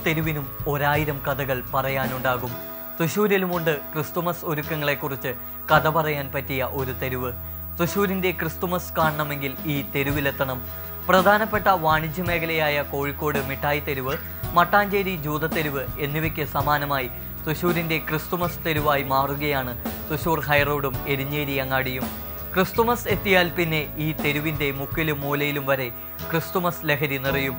തെരുവിനും 1000 കഥകൾ പറയാനുണ്ടാകും. തൃശ്ശൂരിലുമുണ്ട് ക്രിസ്തുമസ് ഒരുക്കങ്ങളെക്കുറിച്ച് കഥ പറയാൻ പറ്റിയ ഒരു തെരുവ്. തൃശ്ശൂരിൻ്റെ ക്രിസ്തുമസ് കാണണമെങ്കിൽ ഈ തെരുവിലെത്തണം. പ്രധാനപ്പെട്ട വാണിജ്യ മേഖലയായ കോഴിക്കോട് മിഠായി തെരുവ്, മട്ടാഞ്ചേരി ജൂതത്തെരുവ് എന്നിവയ്ക്ക് സമാനമായി തൃശ്ശൂരിൻ്റെ ക്രിസ്തുമസ് തെരുവായി മാറുകയാണ് തൃശ്ശൂർ ഹൈറോഡും എരിഞ്ഞേരി അങ്ങാടിയും. ക്രിസ്തുമസ് എത്തിയാൽ പിന്നെ ഈ തെരുവിൻ്റെ മുക്കിലും മൂലയിലും വരെ ക്രിസ്തുമസ് ലഹരി നിറയും.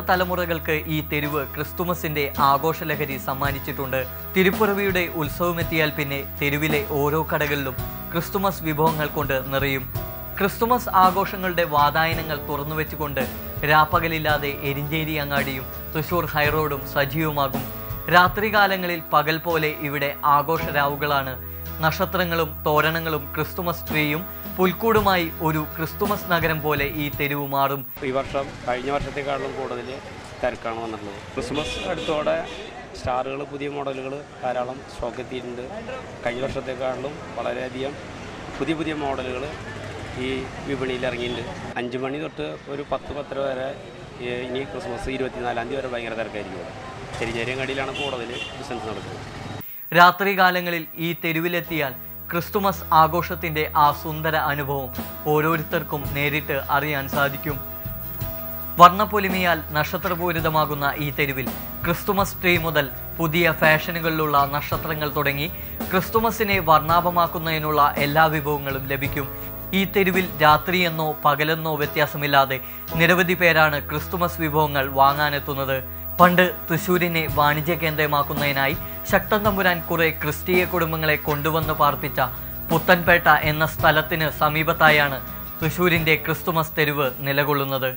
തലമുറകൾക്ക് ഈ തെരുവ് ക്രിസ്തുമസിൻ്റെ ആഘോഷലഹരി സമ്മാനിച്ചിട്ടുണ്ട്. തിരുപ്പിറവിയുടെ ഉത്സവമെത്തിയാൽ പിന്നെ തെരുവിലെ ഓരോ കടകളിലും ക്രിസ്തുമസ് വിഭവങ്ങൾ കൊണ്ട് നിറയും. ക്രിസ്തുമസ് ആഘോഷങ്ങളുടെ വാതായനങ്ങൾ തുറന്നുവെച്ചുകൊണ്ട് രാപ്പകലില്ലാതെ എരിഞ്ചേരി അങ്ങാടിയും തൃശ്ശൂർ ഹൈറോഡും സജീവമാകും. രാത്രികാലങ്ങളിൽ പകൽ പോലെ ഇവിടെ ആഘോഷരാവുകളാണ്. നക്ഷത്രങ്ങളും തോരണങ്ങളും ക്രിസ്തുമസ് ട്രീയും പുൽക്കൂടുമായി ഒരു ക്രിസ്തുമസ് നഗരം പോലെ ഈ തെരുവ് മാറും. ഈ വർഷം കഴിഞ്ഞ വർഷത്തെക്കാളും കൂടുതൽ തിരക്കാണ് വന്നിട്ടുള്ളത്. ക്രിസ്മസ് അടുത്തോടെ സ്റ്റാറുകൾ, പുതിയ മോഡലുകൾ ധാരാളം സ്റ്റോക്ക് എത്തിയിട്ടുണ്ട്. കഴിഞ്ഞ വർഷത്തെക്കാളും വളരെയധികം പുതിയ മോഡലുകൾ ഈ വിപണിയിൽ ഇറങ്ങിയിട്ടുണ്ട്. 5 മണി തൊട്ട് ഒരു 10-10 വരെ ഇനി ക്രിസ്മസ് 24-ാം തീയതി വരെ ഭയങ്കര തിരക്കായിരിക്കും. എരിഞ്ഞേരിയങ്ങാടിയിലാണ് കൂടുതൽ ബിസിനസ് നടക്കുന്നത്. രാത്രികാലങ്ങളിൽ ഈ തെരുവിലെത്തിയാൽ ക്രിസ്തുമസ് ആഘോഷത്തിൻ്റെ ആ സുന്ദര അനുഭവം ഓരോരുത്തർക്കും നേരിട്ട് അറിയാൻ സാധിക്കും. വർണ്ണപ്പൊലിമയാൽ നക്ഷത്രപൂരിതമാകുന്ന ഈ തെരുവിൽ ക്രിസ്തുമസ് ട്രീ മുതൽ പുതിയ ഫാഷനുകളിലുള്ള നക്ഷത്രങ്ങൾ തുടങ്ങി ക്രിസ്തുമസിനെ വർണ്ണാഭമാക്കുന്നതിനുള്ള എല്ലാ വിഭവങ്ങളും ലഭിക്കും. ഈ തെരുവിൽ രാത്രിയെന്നോ പകലെന്നോ വ്യത്യാസമില്ലാതെ നിരവധി പേരാണ് ക്രിസ്തുമസ് വിഭവങ്ങൾ വാങ്ങാനെത്തുന്നത്. പണ്ട് തൃശ്ശൂരിനെ വാണിജ്യ കേന്ദ്രമാക്കുന്നതിനായി ശക്തൻ തമ്പുരാൻ കുറെ ക്രിസ്തീയ കുടുംബങ്ങളെ കൊണ്ടുവന്ന് പാർപ്പിച്ച പുത്തൻപേട്ട എന്ന സ്ഥലത്തിന് സമീപത്തായാണ് തൃശ്ശൂരിൻ്റെ ക്രിസ്തുമസ് തെരുവ് നിലകൊള്ളുന്നത്.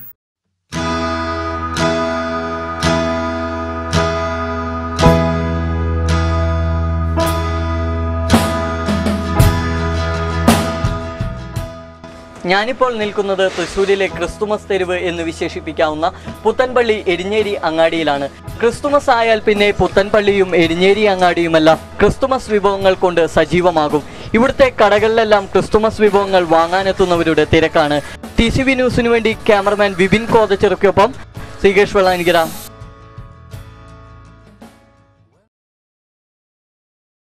ഞാനിപ്പോൾ നിൽക്കുന്നത് തൃശ്ശൂരിലെ ക്രിസ്തുമസ് തെരുവ് എന്ന് വിശേഷിപ്പിക്കാവുന്ന പുത്തൻപള്ളി എരിഞ്ഞേരി അങ്ങാടിയിലാണ്. ക്രിസ്തുമസ് ആയാൽ പിന്നെ പുത്തൻപള്ളിയും എരിഞ്ഞേരി അങ്ങാടിയുമെല്ലാം ക്രിസ്തുമസ് വിഭവങ്ങൾ കൊണ്ട് സജീവമാകും. ഇവിടുത്തെ കടകളിലെല്ലാം ക്രിസ്തുമസ് വിഭവങ്ങൾ വാങ്ങാനെത്തുന്നവരുടെ തിരക്കാണ്. TCV ന്യൂസിനു വേണ്ടി ക്യാമറമാൻ വിപിൻ കോതച്ചിറയ്ക്കൊപ്പം ശ്രീകേഷ് വെള്ളാനിക്കര.